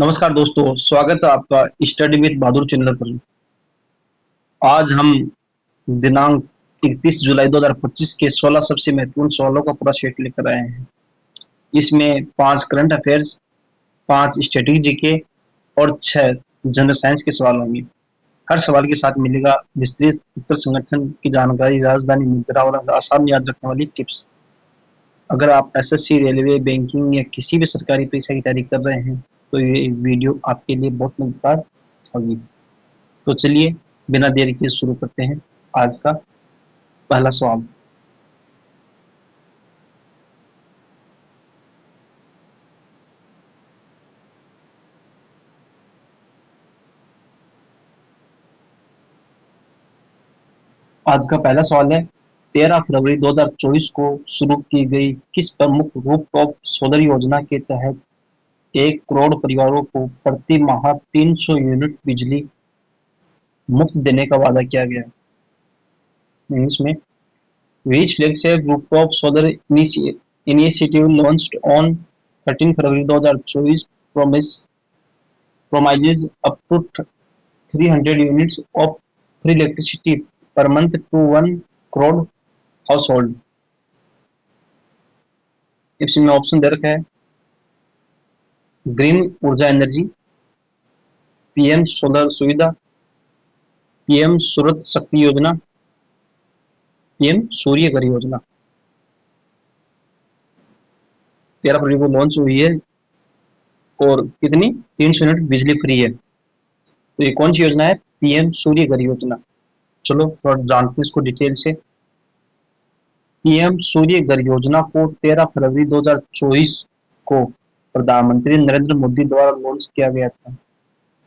नमस्कार दोस्तों, स्वागत है आपका स्टडी विद बहादुर चैनल पर। आज हम दिनांक 31 जुलाई 2025 के 16 सबसे महत्वपूर्ण सवालों का पूरा सेट लेकर आए हैं। इसमें 5 करंट अफेयर्स, 5 स्टैटिक जीके और 6 जनरल साइंस के सवाल होंगे। हर सवाल के साथ मिलेगा विस्तृत उत्तर संगठन की जानकारी, राजधानी मुद्रा और आसान याद रखने वाली टिप्स। अगर आप एसएससी, रेलवे, बैंकिंग या किसी भी सरकारी परीक्षा की तैयारी कर रहे हैं तो ये वीडियो आपके लिए बहुत मददगार होगी। तो चलिए बिना देरी के शुरू करते हैं आज का पहला सवाल। आज का पहला सवाल है, 13 फरवरी 2024 को शुरू की गई किस प्रमुख रूफटॉप सोलर योजना के तहत 1 करोड़ परिवारों को प्रति माह 300 यूनिट बिजली मुफ्त देने का वादा किया गया है? इसमें Which flagship rooftop solar initiative launched on 13 February 2024 promises up to 300 units of free electricity per month to 1 crore household? इसमें ऑप्शन दे रखा है, ग्रीन ऊर्जा एनर्जी, पीएम सोलर सुविधा, पीएम सूरत शक्ति योजना, पीएम सूर्य घर योजना। 13 फरवरी को लॉन्च हुई है और कितनी 300 यूनिट बिजली फ्री है। तो ये कौन सी योजना है? पीएम सूर्य घर योजना। चलो थोड़ा जानते हैं इसको डिटेल से। पीएम सूर्य घर योजना को 13 फरवरी 2024 को प्रधानमंत्री नरेंद्र मोदी द्वारा लॉन्च किया गया था।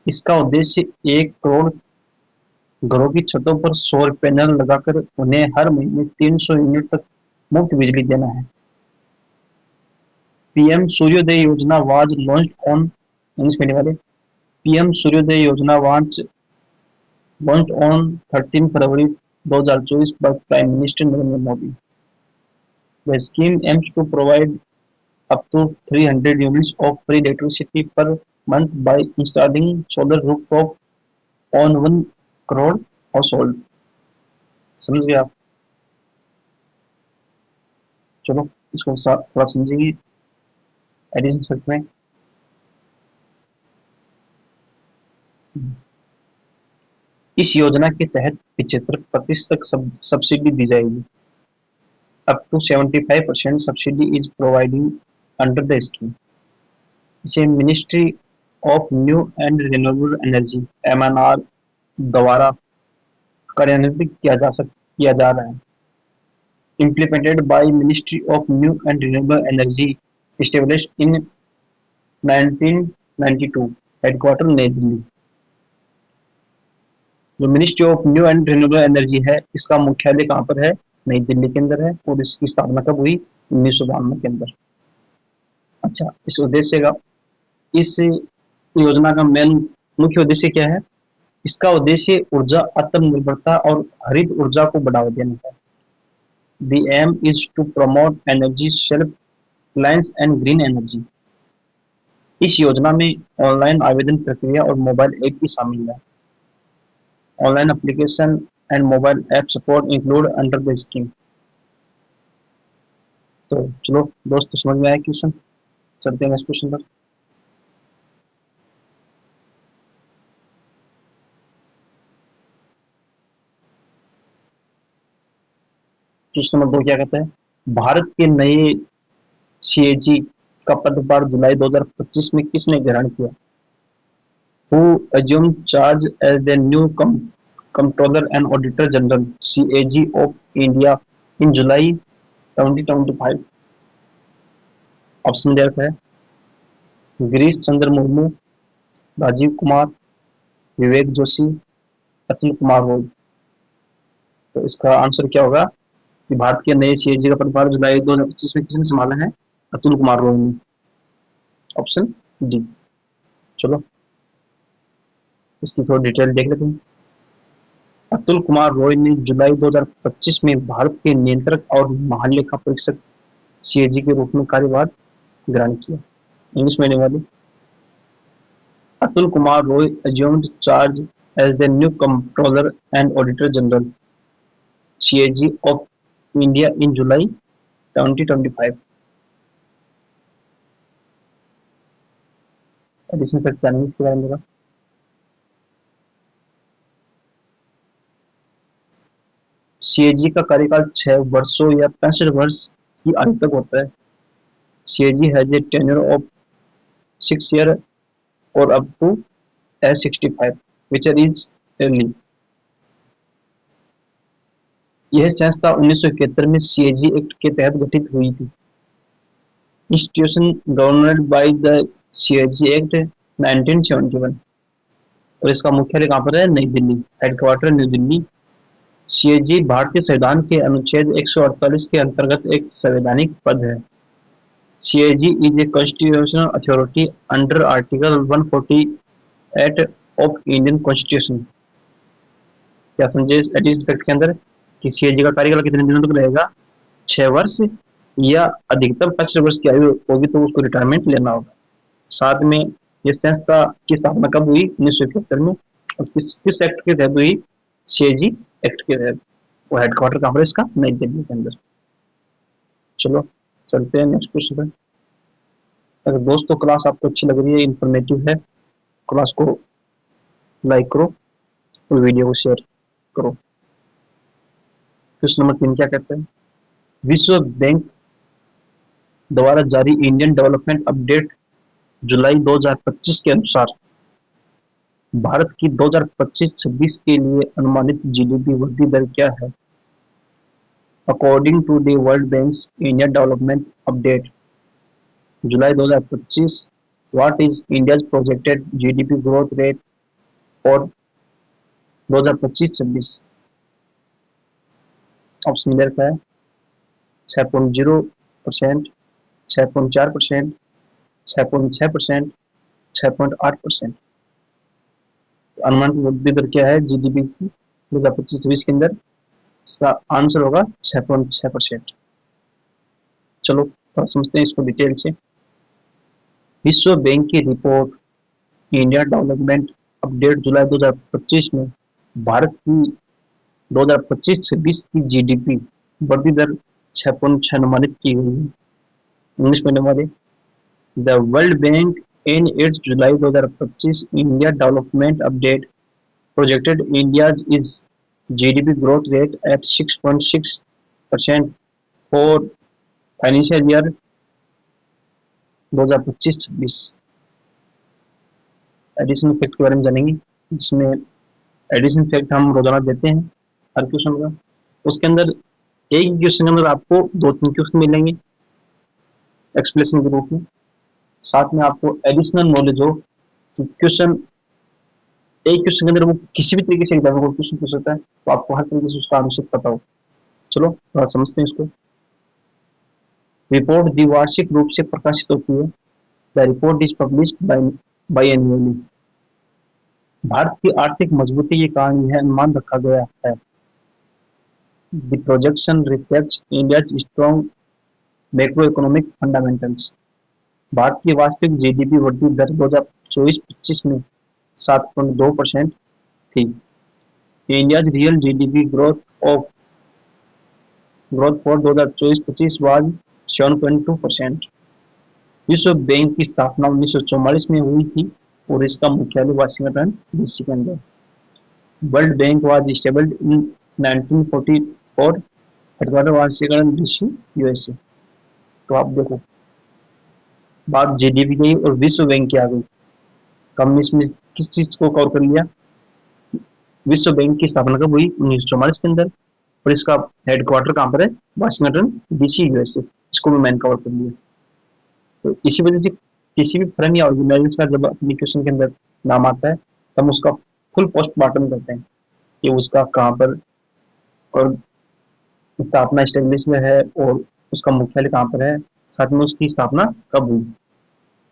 इसका उद्देश्य 1 करोड़ घरों की छतों पर सौर पैनल लगाकर उन्हें हर महीने 300 यूनिट तक मुफ्त बिजली देना है। पीएम सूर्योदय योजना वाज लॉन्च्ड ऑन पीएम सूर्योदय योजना launched on 13 February 2024 by Prime Minister Narendra Modi. The scheme aims to provide up to 300 units of free electricity per month by installing solar rooftop on 1 crore household. समझ गए आप? चलो इसको थोड़ा समझेंगे addition circuit में। इस योजना के तहत 75% तक सब्सिडी दी जाएगी। Up to 75% subsidy is providing under the scheme. इसे ministry of new and renewable energy (MNR) द्वारा कार्यान्वित किया जा रहा है। Implemented by ministry of new and renewable energy, established in 1992, headquarter New Delhi. जो ministry of new and renewable energy है, इसका मुख्यालय कहाँ पर है? नई दिल्ली के अंदर है। और इसकी स्थापना कब हुई? 1992 के अंदर। अच्छा, इस योजना का मुख्य उद्देश्य क्या है? इसका उद्देश्य ऊर्जा आत्मनिर्भरता और हरित ऊर्जा को बढ़ावा देना है। The aim is to promote energy self-reliance and green energy. इस योजना में ऑनलाइन आवेदन प्रक्रिया और मोबाइल ऐप भी शामिल है। Online application and mobile app support include under the scheme. तो चलो दोस्तों, समझ में आया क्वेश्चन? चलते हैं नेक्स्ट क्वेश्चन पर। क्वेश्चन नंबर 2 क्या कहता है? भारत के नए सीएजी का पदभार जुलाई 2025 में किसने ग्रहण किया? Who assumed charge as the new Comptroller and Auditor General (CAG) of India in July 2025? Option दे रखा है, गिरीश चंद्र मुर्मू, राजीव कुमार, विवेक जोशी, अतुल कुमार रॉय। तो इसका आंसर क्या होगा कि भारत के नए सीएजी का पदभार जुलाई 2025 में किसने संभाला है? अतुल कुमार रॉय ने। Option D. चलो इसकी थोड़ी डिटेल देख लेते हैं। अतुल कुमार रॉय ने जुलाई 2025 में भारत के नियंत्रक और महालेखा परीक्षक सीएजी के रूप में कार्यभार ग्रहण किया। इंग्लिश मीडियम वाले Atul Kumar Roy assumed charge as the new Comptroller and Auditor General (CAG) of India in July 2025. Additional fact जानेंगे इसके बारे में। सीएजी का कार्यकाल 6 वर्षों या 65 वर्ष की आयु तक होता है। CAG has a tenure of 6 year और up to age 65 which is early. यह संस्था 1971 में सीएजी एक्ट के तहत गठित हुई थी। Institution government by the CAG act 1971 और इसका मुख्यालय कहाँ पर है? नई Delhi. Headquarter new Delhi. CAG भारतीय संविधान के अनुच्छेद 148 के अंतर्गत एक संवैधानिक पद है। CAG is a constitutional authority under Article 148 of Indian Constitution। क्या समझे इस एडिशनल फैक्ट के अंदर कि CAG का कार्यकाल कितने दिनों तक रहेगा? 6 वर्ष या अधिकतम 25 वर्ष की आयु होगी तो उसको रिटायरमेंट लेना होगा। साथ में ये संस्था की स्थापना कब हुई? 1971 में। और किस एक्ट के तहत हुई? CAG एक्ट के तहत। वो हेडक्वार्टर कहाँ पर है इसका? नई दिल्ली के अंदर। चलो चलते हैं नेक्स्ट क्वेश्चन पर। अगर दोस्तों क्लास आपको अच्छी लग रही है, इंफॉर्मेटिव है, क्लास को लाइक करो और वीडियो को शेयर करो। क्वेश्चन नंबर 3 क्या कहते हैं? विश्व बैंक द्वारा जारी इंडियन डेवलपमेंट अपडेट जुलाई 2025 के अनुसार भारत की 2025-26 के लिए अनुमानित जीडीपी वृद्धि दर क्या है? According to the World Bank's India development update July 2025, what is India's projected GDP growth rate for 2025-26? Option इधर का है 6.0%, 6.4%, 6.6%, 6.8%। अनुमानित वृद्धि दर क्या है जीडीपी की 2025-26 के अंदर? इसका आंसर होगा 6.6%। चलो थोड़ा समझते हैं इसको डिटेल से। विश्व बैंक की report India development update July 2025 में भारत की 2025-26 की जीडीपी वृद्धि दर 6.6 अनुमानित की गई है। इंग्लिश पढ़ने वाले the World Bank in its July 2025 India development update projected India's is GDP growth rate at 6.6% for financial year 2025-26। Additional fact के बारे में जानेंगे, जिसमें एडिशनल फैक्ट हम रोजाना देते हैं हर क्वेश्चन का। उसके अंदर एक ही क्वेश्चन के अंदर आपको 2-3 क्वेश्चन मिलेंगे एक्सप्लेनेशन के रूप में। साथ में आपको एडिशनल नॉलेज हो कि क्वेश्चन एक क्वेश्चन के अंदर वो किसी भी तरीके से एग्जाम में कोई क्वेश्चन पूछ सकता है, तो आपको हर तरीके से उसका आंसर पता हो। चलो थोड़ा समझते हैं इसको। रिपोर्ट द्विवार्षिक रूप से प्रकाशित होती है। The report is published by annually. Bharat की आर्थिक मजबूती के कारण यह अनुमान रखा गया है। The projection reflects India's strong macro economic fundamentals. Bharat की वास्तविक जीडीपी वृद्धि दर 2024-25 में 7.2% थी। India's real GDP growth for 2024-25 was 7.2%। विश्व बैंक की स्थापना 1944 में हुई थी और इसका मुख्यालय वाशिंगटन डीसी के अंदर। World bank was established in 1944, headquarter Washington DC USA. तो आप देखो बात जीडीपी की और विश्व बैंक की आ गई, तो हमने इसमें किस चीज को कवर कर लिया? विश्व बैंक की स्थापना कब हुई? 1944 के अंदर, और इसका हेडक्वार्टर कहाँ पर है? Washington DC USA. इसको भी मैंने कवर कर लिया। तो इसी वजह से किसी भी फर्म या ऑर्गेनाइजेशन का जब अपने क्वेश्चन के अंदर नाम आता है तो हम उसका फुल पोस्टमार्टम करते हैं कि उसका कहाँ पर और स्थापना स्टेब्लिश में है और उसका मुख्यालय कहाँ पर है, साथ में उसकी स्थापना कब हुई,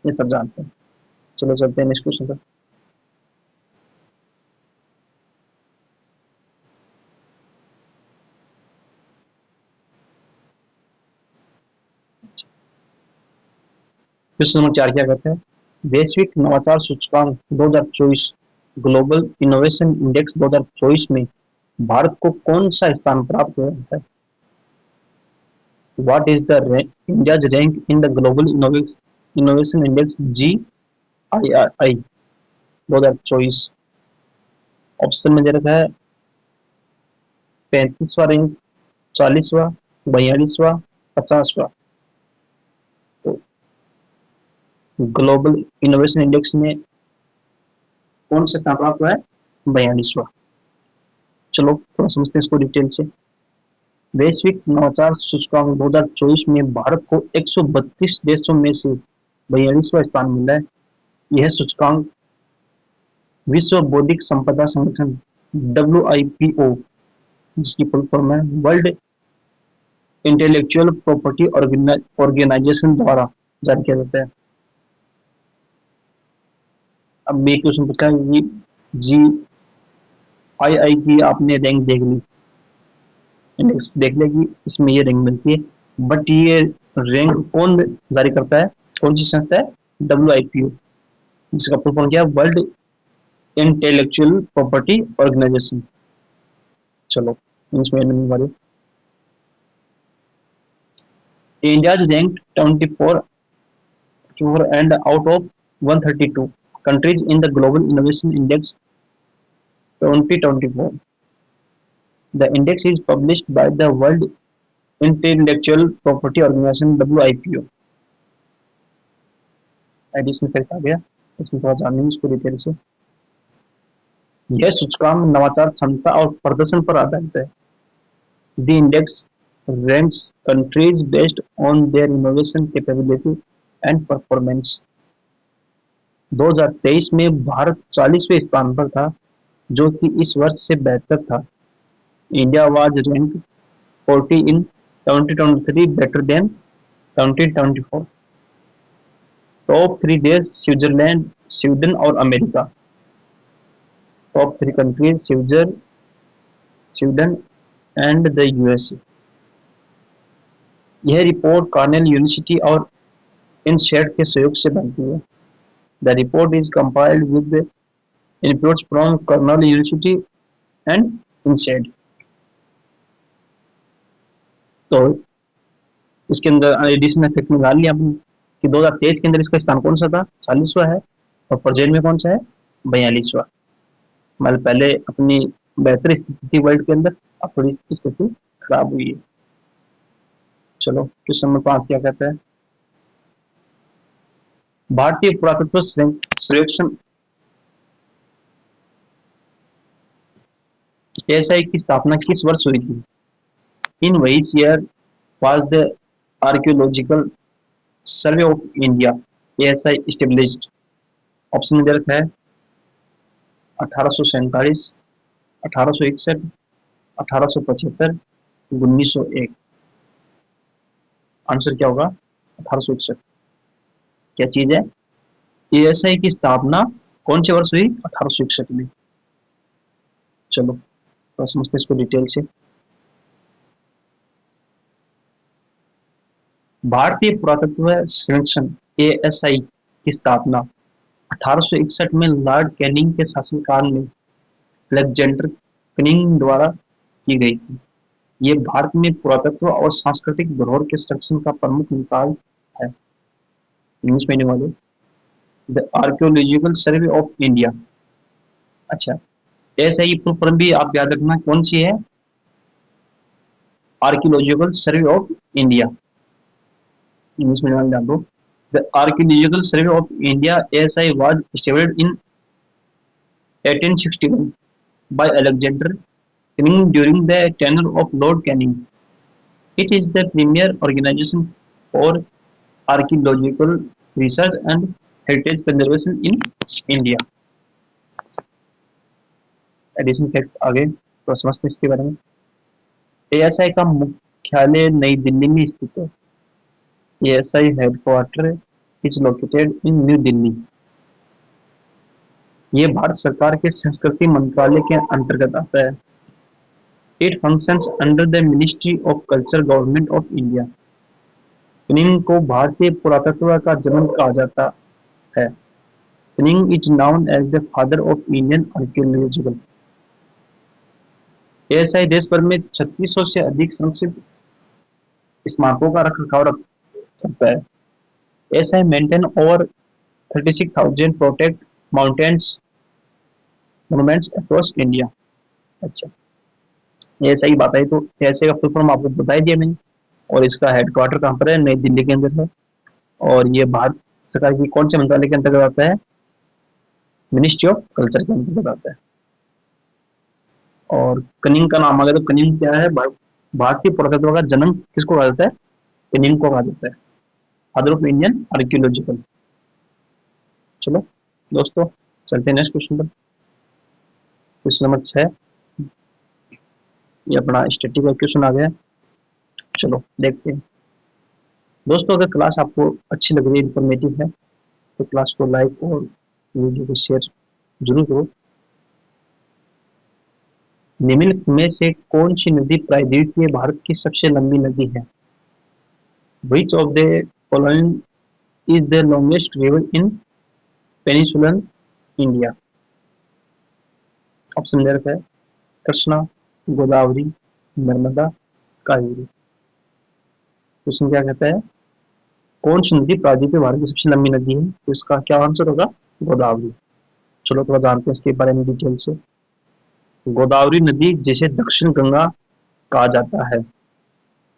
ये सब जानते हैं। चलो चलते हैं नेक्स्ट क्वेश्चन पर। क्वेश्चन नंबर 4 क्या कहते हैं? वैश्विक नवाचार सूचकांक 2024 ग्लोबल इनोवेशन इंडेक्स 2024 में भारत को कौन सा स्थान प्राप्त हुआ है? What is the India's rank in the global innovation index GIRI 2024? Option में दे रखा है 35वां रैंक, 40वां, 42वां, 50वां। तो ग्लोबल इनोवेशन इंडेक्स में कौन सा स्थान प्राप्त हुआ है? 42वां। चलो थोड़ा समझते हैं इसको डिटेल से। वैश्विक नवाचार सूचकांक 2024 में भारत को 132 देशों में से 42वां स्थान मिला है। यह सूचकांक विश्व बौद्धिक संपदा संगठन WIPO, जिसकी फुल फॉर्म है वर्ल्ड इंटेलेक्चुअल प्रॉपर्टी ऑर्गेनाइजेशन, द्वारा जारी किया जाता है। अब ये क्वेश्चन पूछा है, ये GII की आपने रैंक देख ली, इंडेक्स देख लिया कि इसमें ये रैंक मिलती है, बट ये रैंक कौन जारी करता है, कौन सी संस्था है? WIPO, जिसका फुल फॉर्म क्या है? World Intellectual Property Organization. चलो इसमें नंबर वाले India ranked 24 and out of 132 countries in the Global Innovation Index 2024. The index is published by the World Intellectual Property Organization WIPO. Additional fact आ गया, इसमें थोड़ा जानेंगे इसको डिटेल से। यह सूचकांक नवाचार क्षमता और प्रदर्शन पर आधारित है। The index ranks countries based on their innovation capability and performance. 2023 में भारत 40वें स्थान पर था, जो कि इस वर्ष से बेहतर था। India was rank 40 in 2023, better than 2024। Top 3 देश स्विट्जरलैंड, स्वीडन और America. Top 3 countries Sweden and the USA। यह रिपोर्ट कार्नेल यूनिवर्सिटी और इनशेड के सहयोग से बनती है। The report is compiled with inputs from Cornell University and INSEAD. तो इसके अंदर एडिशनल फैक्ट निकाल लिया आपने कि 2023 के अंदर इसका स्थान कौन सा था? 40वां है, और प्रेजेंट में कौन सा है? 42वां। मतलब पहले अपनी बेहतर स्थिति थी वर्ल्ड के अंदर, अब थोड़ी स्थिति खराब हुई है। चलो क्वेश्चन नंबर 5 क्या कहता है? भारतीय पुरातत्व सर्वेक्षण ASI की स्थापना किस वर्ष हुई थी? In which year was the archaeological survey of India ASI established? Option में दे रखा है 1847, 1861, 1875, 1901। आंसर क्या होगा? 1861। क्या चीज है? ASI की स्थापना कौन से वर्ष हुई? 1861 में। चलो तो समझते इसको डिटेल से। भारतीय पुरातत्व सर्वेक्षण ASI की स्थापना 1861 में लॉर्ड कैनिंग के शासनकाल में अलेक्जेंडर कनिंग द्वारा की गई थी। ये भारत में पुरातत्व और सांस्कृतिक धरोहर के संरक्षण का प्रमुख निकाय है। इंग्लिश में वाले the archaeological survey of India. अच्छा, ऐसा ही फुल भी आप याद रखना कौन सी है? Archaeological survey of India. English में ध्यान दो। The archaeological survey of India ASI was established in 1861 by Alexander Canning during the tenure of Lord Canning. It is the premier organization for archaeological research and heritage conservation in India. Additional fact आगे तो समझते हैं इसके बारे में। ASI का मुख्यालय नई दिल्ली में स्थित है। ASI headquarter is located in new Delhi. ये भारत सरकार के संस्कृति मंत्रालय के अंतर्गत आता है। It functions under the Ministry of Culture, Government of India. Cunningham को भारतीय पुरातत्व का जनक कहा जाता है। Cunningham is known as the father of Indian archaeological. ASI देश भर में 3600 से अधिक संरक्षित स्मारकों का रखरखाव करता है। ASI maintain over 36,000 protect mountains monuments across India. अच्छा, एएसआई की बात आई तो एएसआई का फुल फॉर्म आपको बता ही दिया मैंने, और इसका हेडक्वार्टर कहाँ पर है? नई दिल्ली के अंदर है। और ये भारत सरकार की कौन से मंत्रालय के अंतर्गत आता है? मिनिस्ट्री ऑफ कल्चर के अंतर्गत आता है। और कनिंग का नाम आ गया तो कनिंग क्या है? भारतीय पुरातत्व का जन्म किसको कहा जाता है? कनिंग को कहा जाता है, फादर ऑफ इंडियन आर्कियोलॉजिकल। चलो दोस्तों, चलते हैं नेक्स्ट क्वेश्चन पर। क्वेश्चन नंबर 6, ये अपना स्टैटिक क्वेश्चन आ गया। चलो देखते हैं दोस्तों। अगर क्लास आपको अच्छी लग रही है, इंफॉर्मेटिव है, तो क्लास को लाइक और वीडियो को शेयर जरूर करो। निम्नलिखित में से कौन सी नदी प्रायद्वीपीय भारत की सबसे लंबी नदी है? Which of the following is the longest river in peninsular India? Option दे रखा है कृष्णा, गोदावरी, नर्मदा, कावेरी। क्वेश्चन क्या कहता है? कौन सी नदी प्रायद्वीपीय भारत की सबसे लंबी नदी है? तो इसका क्या आंसर होगा? गोदावरी। चलो थोड़ा जानते हैं इसके बारे में डिटेल से। गोदावरी नदी, जिसे दक्षिण गंगा कहा जाता है,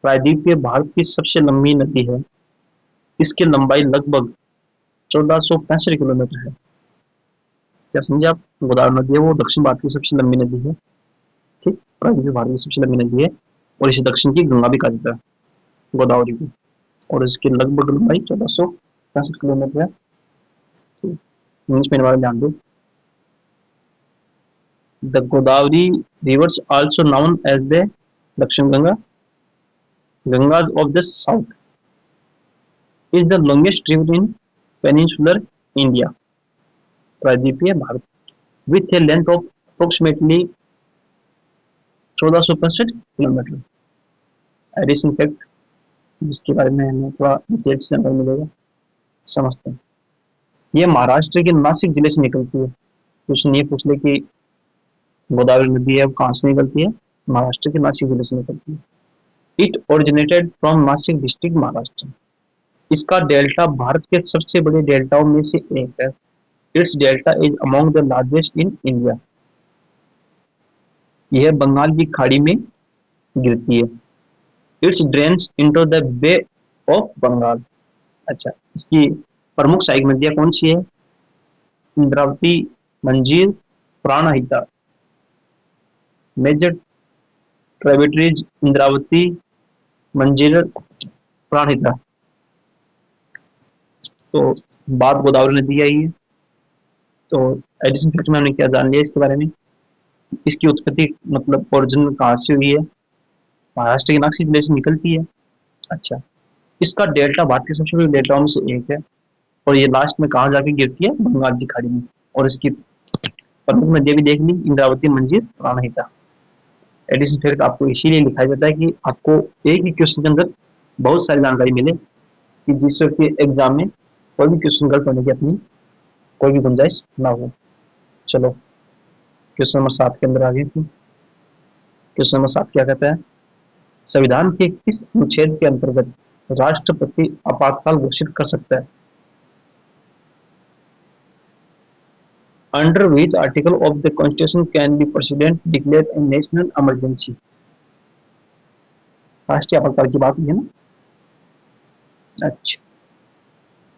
प्रायद्वीपीय भारत की सबसे लंबी नदी है। इसकी लंबाई लगभग 1465 किलोमीटर है। क्या समझे आप? गोदावरी नदी है वो दक्षिण भारत की सबसे लंबी नदी है, ठीक, प्रायद्वीपीय भारत की सबसे लंबी नदी है, और इसे दक्षिण की गंगा भी कहा जाता है, गोदावरी को। और इसकी लगभग लंबाई 1465 किलोमीटर है। इंग्लिश में वाला ध्यान दो। The Godavari rivers also known as the Dakshin Ganga, Ganges of the south, is the longest river in peninsular India, प्रायद्वीपीय Bharat, with a length of approximately 1465 kilometre. Addition fact जिसके बारे में हमें थोड़ा डिटेल से जानकारी मिलेगा, समझते हैं। ये महाराष्ट्र के नासिक जिले से निकलती है। क्वेश्चन ये पूछ ले कि गोदावरी नदी है वो कहाँ से निकलती है? महाराष्ट्र के नासिक जिले से निकलती है। It originated from Nashik district, Maharashtra. इसका डेल्टा भारत के सबसे बड़े डेल्टाओं में से एक है। Its delta is among the largest in India. यह बंगाल की खाड़ी में गिरती है। Its drains into the Bay of Bengal. अच्छा, इसकी प्रमुख सहायक नदियां कौन सी है? इंद्रावती, मंजीर, प्राणहिता। Major tributaries Indravati, Manjira, Pranhita. तो बात गोदावरी नदी आई है। तो एडिशन फैक्ट में हमने क्या जान लिया इसके बारे में? इसकी उत्पत्ति मतलब ओरिजिन कहाँ से हुई है? महाराष्ट्र के नासिक जिले से निकलती है। अच्छा, इसका डेल्टा भारत के सबसे बड़े डेल्टाओं में से एक है, और ये लास्ट में कहाँ जाके गिरती है? बंगाल की खाड़ी में। और इसकी प्रमुख नदियां भी देख ली, इंद्रावती, मंजीर, प्राणहिता। एडिशन फैक्ट आपको इसीलिए लिखा जाता है कि आपको एक ही क्वेश्चन के अंदर बहुत सारी जानकारी मिले, कि जिससे कि एग्जाम में कोई भी क्वेश्चन गलत होने की अपनी कोई भी गुंजाइश ना हो। चलो क्वेश्चन नंबर 7 के अंदर आ गए। क्वेश्चन नंबर 7 क्या कहता है? संविधान के किस अनुच्छेद के अंतर्गत राष्ट्रपति आपातकाल घोषित कर सकता है? Under which article of the constitution can be president declare A national emergency? राष्ट्रीय आपातकाल की बात है ना। अच्छा,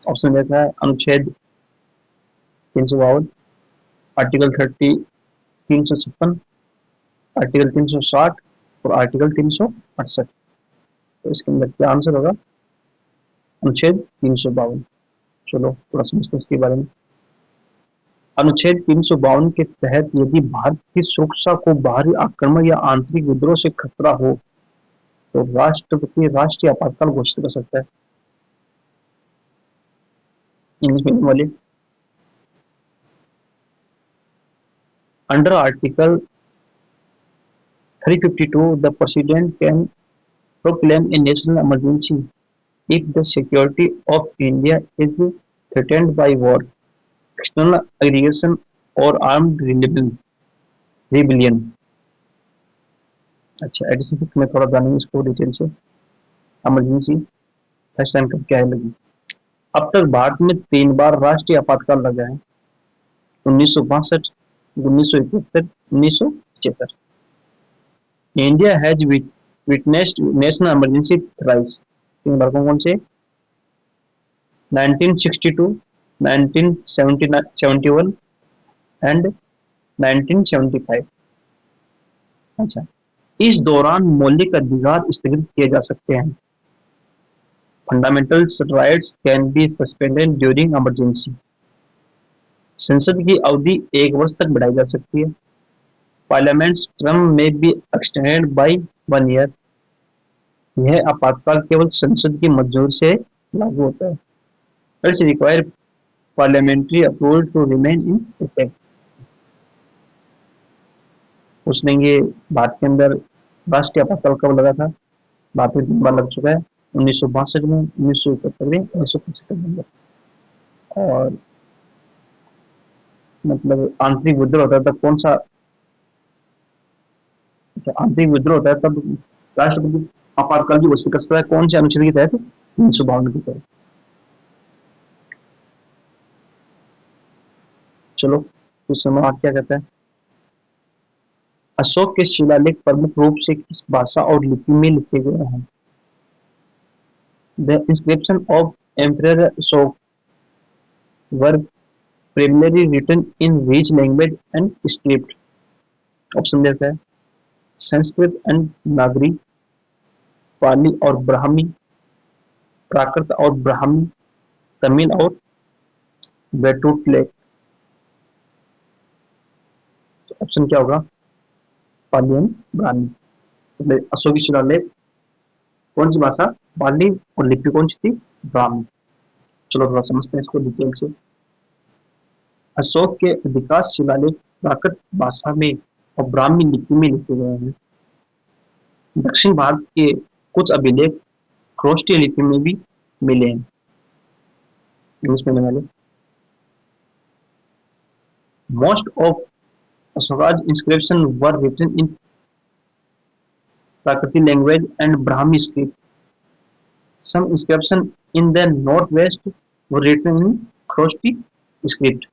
ऑप्शन देता है अनुच्छेद 352, आर्टिकल 30, 356, आर्टिकल 360 और आर्टिकल 368। तो इसके अंदर क्या आंसर होगा? अनुच्छेद 352। चलो थोड़ा समझते हैं इसके बारे में। अनुच्छेद 352 के तहत यदि भारत की सुरक्षा को बाहरी आक्रमण या आंतरिक विद्रोह से खतरा हो, तो राष्ट्रपति राष्ट्रीय आपातकाल घोषित कर सकता है। इंग्लिश मीडियम वाले, under article 352 the president can proclaim a national emergency if the security of India is threatened by war, external aggregation और आर्म्ड रिबिलियन। अच्छा, एडिशन फिफ्थ में थोड़ा जानेंगे इसको डिटेल से। इमरजेंसी फर्स्ट टाइम कब क्या है लगी। अब तक भारत में 3 बार राष्ट्रीय आपातकाल लगा है, 1962, 1971, 1975। India has witnessed national emergency thrice. 3 बार कौन कौन से? 1962, 1971 एंड 1975। अच्छा, इस दौरान मौलिक अधिकार स्थगित किए जा सकते हैं। Fundamental rights can be suspended during emergency. संसद की अवधि 1 वर्ष तक बढ़ाई जा सकती है। पार्लियामेंट्स टर्म में बी एक्सटेंडेड बाय 1 ईयर। यह आपातकाल केवल संसद की मंजूरी से लागू होता है। It's require parliamentary approval to remain in effect. पूछ लेंगे भारत के अंदर राष्ट्रीय आपातकाल कब लगा था। भारत में 3 बार लग चुका है, 1962 में, 1971 में, 1975 में। और मतलब आंतरिक विद्रोह होता है तब कौन सा? अच्छा, आंतरिक विद्रोह होता है तब राष्ट्रपति आपातकाल की घोषणा कर सकता है। कौन से अनुच्छेद के तहत? 352 के तहत। चलो, क्वेश्चन नंबर 8 क्या कहता है? अशोक के शिलालेख प्रमुख रूप से किस भाषा और लिपि में लिखे गए हैं? The inscription of emperor Ashok were primarily written in which language and script? Option देता है संस्कृत एंड नागरी, पाली और ब्राह्मी, प्राकृत और ब्राह्मी, तमिल और वेटुटलेक। तो ऑप्शन क्या होगा? पाली एंड ब्राह्मी। तो अशोक की शिलालेख कौन सी भाषा? पाली, और लिपि कौन सी थी? ब्राह्मी। चलो थोड़ा समझते हैं इसको डिटेल से। अशोक के अधिकांश शिलालेख प्राकृत भाषा में और ब्राह्मी लिपि में लिखे गए हैं। दक्षिण भारत के कुछ अभिलेख ख्रोष्टीय लिपि में भी मिले हैं, इंग्लिश में वाले। Most of Ashoka's inscription were written in Prakriti language and Brahmi script. Some inscriptions in the northwest were written in Khroshti script.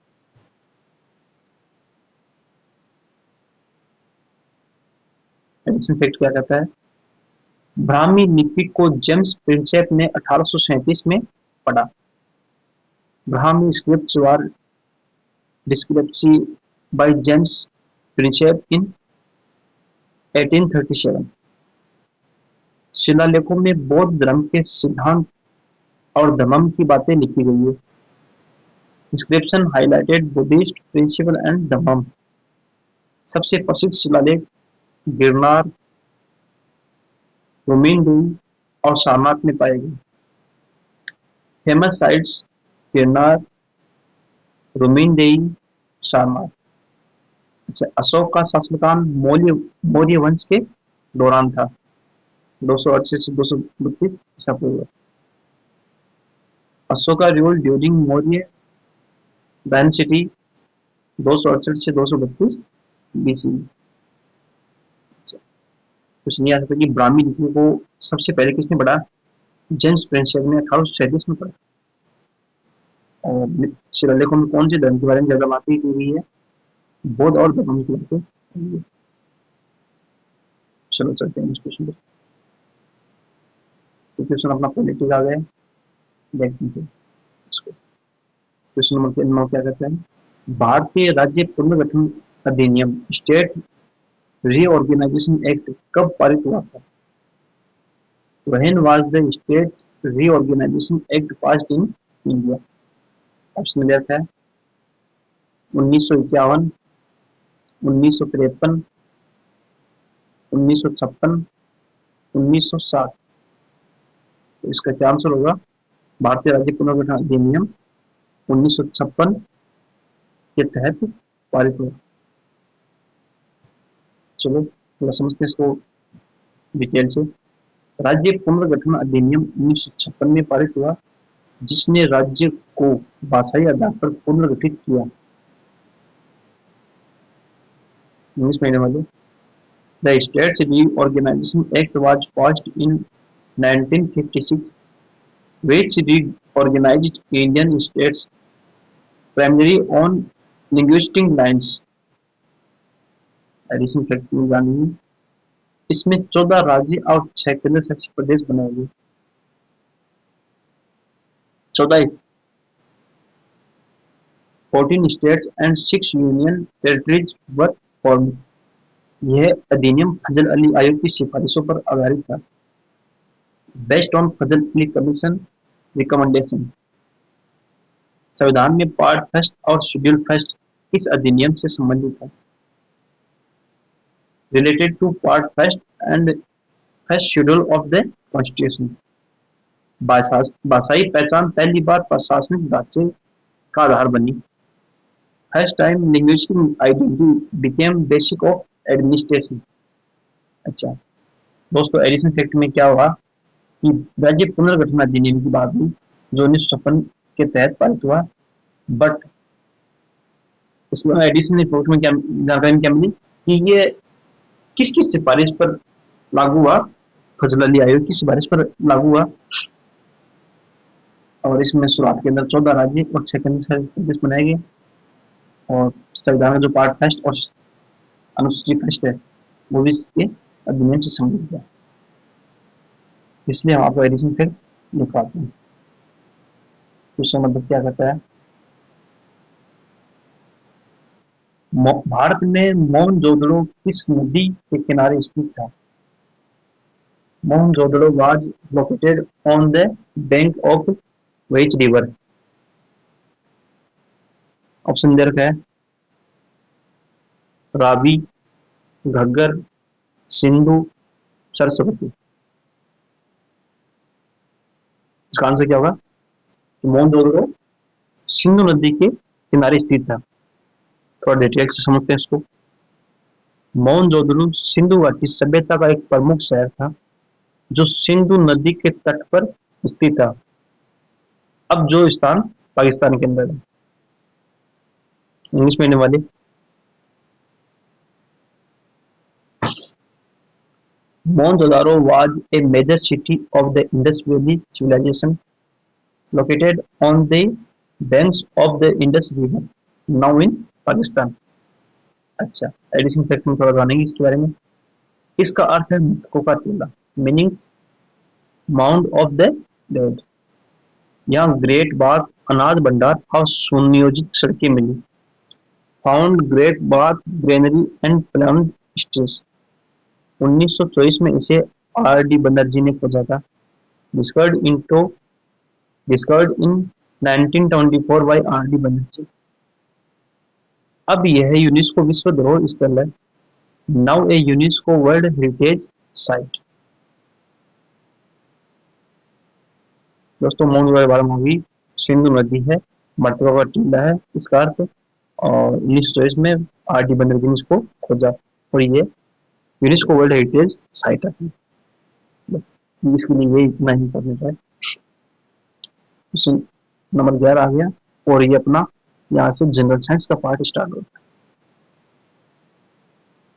Edition fact क्या कहता है? ब्राह्मी लिपि को जेम्स प्रिंसेप ने 1837 में पढ़ा। Brahmi scripts were deciphered by James Prinsep in 1837। शिलालेखों में बौद्ध धर्म के सिद्धांत और धम्म की बातें लिखी गई है। Inscription highlighted Buddhist principle and dhamma. सबसे प्रसिद्ध शिलालेख गिरनार, रुमिनदेई और सारनाथ में पाए गए। Famous sites Girnar, Rummindei, Sarnath. अच्छा, अशोक का शासनकाल मौर्य वंश के दौरान था, 268 से 232 ईसा पूर्व। Ashoka rule during Maurya dynasty 268 से 232 बीसी। कुछ नहीं आ सकता कि ब्राह्मी लिपि को सबसे पहले किसने पढ़ा? जेम्स प्रिंसेप ने 1837 में पढ़ा। और शिलालेखों में कौन से धर्म के बारे में ज्यादा बातें की गई है? बौद्ध और धर्म की बातें की गई है। चलो चलते हैं इस क्वेश्चन पर। तो क्वेश्चन अपना पॉलिटिक्स आ गया, देखते हैं इसको। क्वेश्चन नंबर 9 क्या कहता है? भारतीय राज्य पुनर्गठन अधिनियम स्टेट रीऑर्गेनाइजेशन एक्ट कब पारित हुआ था? When was the State Reorganization Act passed in India? Option दिया था 1951, 1953, 1956, 1960। तो इसका क्या आंसर होगा? भारतीय राज्य पुनर्गठन अधिनियम 1956 के तहत पारित हुआ। चलो थोड़ा समझते हैं इसको डिटेल से। राज्य पुनर्गठन अधिनियम 1956 में पारित हुआ। जिसने राज्य को भाषाई आधार पर पुनर्गठित किया। इंग्लिश मीडियम वाले। The states reorganisation act was passed in 1956 which reorganized Indian states primarily on linguistic lines। Edition fact में जानिए। इसमें 14 राज्य और 6 केंद्र शासित प्रदेश बनाए गए। 14 14 states and 6 union territories were formed। यह अधिनियम फजल अली आयोग की सिफारिशों पर आधारित था। Based on Fazal Ali commission recommendation. संविधान में पार्ट फर्स्ट और शेड्यूल फर्स्ट इस अधिनियम से संबंधित है। Related to part first and first schedule of the constitution. भाषाई पहचान पहली बार प्रशासनिक ढांचे का आधार बनी। First time linguistic identity became basic of administration. अच्छा दोस्तों, एडिशन फैक्ट में क्या हुआ कि राज्य पुनर्गठन अधिनियम की बात हुई जो 1956 के तहत पारित हुआ। बट इसमें एडिशन रिपोर्ट में क्या जानकारी में क्या मिली कि ये किसकी सिफारिश पर लागू हुआ? फजल अली आयोग की सिफारिश पर लागू हुआ। और इसमें शुरुआत के अंदर 14 राज्य और 6 केंद्र शासित प्रदेश बनाए गए। और संविधान का जो पार्ट फर्स्ट और अनुसूची फर्स्ट है वो भी इसके अधिनियम से संबंधित है। इसलिए हम आपको एडिशन फिर लिखवाते हैं। क्वेश्चन नंबर 10 क्या कहता है? भारत में मोहनजोदड़ो किस नदी के किनारे स्थित था? Mohenjodaro was located on the bank of which river? Option दे रखा है रावी, घग्गर, सिंधु, सरस्वती। इसका आंसर क्या होगा? मोहनजोदड़ो सिंधु नदी के किनारे स्थित था। थोड़ा डिटेल से समझते हैं इसको। मोहनजोदड़ो सिंधु घाटी सभ्यता का एक प्रमुख शहर था जो सिंधु नदी के तट पर स्थित था। अब जो स्थान पाकिस्तान के अंदर है। इंग्लिश मीडियम वाले। Mohenjodaro was a major city of the Indus Valley civilization located on the banks of the Indus River, now in Pakistan। अच्छा, एडिशन फैक्ट में थोड़ा जानेंगे इसके बारे में। इसका अर्थ है मृतकों का टीला, meanings mound of the dead. यहाँ ग्रेट बाथ अनाज भंडार और सुनियोजित सड़कें मिली। Found great bath granary and plant stage. 1924 में इसे आर डी बनर्जी ने खोजा था। Discovered in 1924 by R D Banerjee. अब यह यूनेस्को विश्व धरोहर स्थल है। Now a UNESCO world heritage site. दोस्तों मोहनजोदड़ो के बारे में होगी। सिंधु नदी है, मटका का टीला है इसका अर्थ। और 1924 में आर डी बनर्जी ने इसको खोजा और ये यूनेस्को वर्ल्ड हेरिटेज साइट है। बस इसके लिए ये इतना ही करना है। क्वेश्चन नंबर 11 आ गया और ये अपना यहाँ से जनरल साइंस का पार्ट स्टार्ट होता है।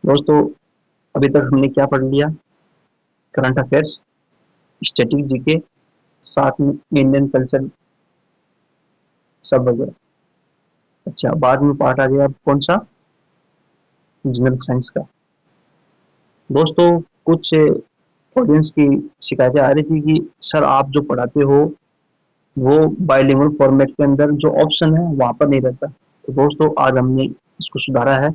दोस्तों अभी तक हमने क्या पढ़ लिया? करंट अफेयर्स, स्टैटिक जीके, साथ में इंडियन कल्चर सब वगैरह। अच्छा, बाद में पार्ट आ गया कौन सा? जनरल साइंस का। दोस्तों कुछ ऑडियंस की शिकायतें आ रही थी कि सर आप जो पढ़ाते हो वो बाइलिंगुअल फॉर्मेट के अंदर जो ऑप्शन है वहां पर नहीं रहता। तो दोस्तों आज हमने इसको सुधारा है।